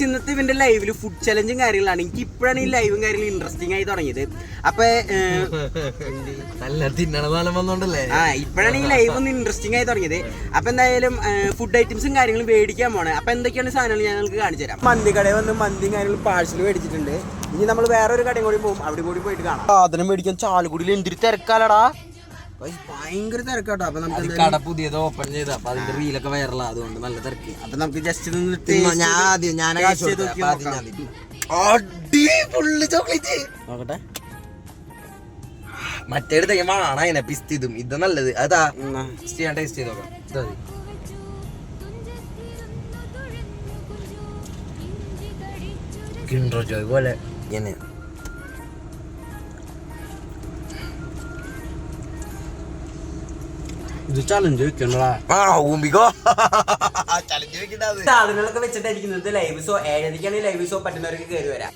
ഇന്നത്തെ ഇവന്റെ ലൈവില് ഫുഡ് ചലഞ്ചും കാര്യങ്ങളാണ്. എനിക്ക് ഇപ്പോഴാണ് ഈ ലൈവും കാര്യങ്ങളും ഇൻട്രസ്റ്റിംഗ് ആയി തുടങ്ങിയത്. അപ്പൊ ഇപ്പോഴാണ് ഈ ലൈവ് ഒന്ന് ഇൻട്രസ്റ്റിംഗ് ആയി തുടങ്ങിയത്. അപ്പൊ എന്തായാലും ഫുഡ് ഐറ്റംസും കാര്യങ്ങളും മേടിക്കാൻ പോണേ. അപ്പൊ എന്തൊക്കെയാണ് സാധനങ്ങൾ ഞാൻ നിങ്ങൾക്ക് കാണിച്ചു തരാം. മന്തി കടയിൽ വന്ന് മന്തിയും കാര്യങ്ങളും പാഴ്സൽ മേടിച്ചിട്ടുണ്ട്. ഇനി നമ്മൾ വേറൊരു കടയും കൂടി പോകും, അവിടെ കൂടി പോയിട്ട് കാണാം. സാധനം മേടിക്കാൻ ചാലുകുടിയിൽ എന്തൊരു തിരക്കാലടാ, ഭയങ്കര തിരക്കാട്ടോ. അപ്പൊ നമുക്ക് കട പുതിയത് ഓപ്പൺ ചെയ്ത അപ്പൊ അതിന്റെ റീലൊക്കെ വൈറലാ, അതുകൊണ്ട് നല്ല തിരക്ക്. അപ്പൊ നമുക്ക് ജസ്റ്റ് നോക്കട്ടെ. മറ്റേടത്തേക്ക് വേണം അതിനെ പിസ്തി ഇതും ഇത് നല്ലത്. അതാ ചെയ്യാൻ ടേസ്റ്റ് ചെയ്ത് നോക്കാം. കിൻഡർ ജോയ് പോലെ ഇങ്ങനെ ഇത് ചലഞ്ച് വെക്കണ്ടടാ. സാധനങ്ങളൊക്കെ വെച്ചിട്ടായിരിക്കുന്നത് ലൈവ്. So 7:30 live. സോ പറ്റുന്നവർക്ക് കയറി വരാം.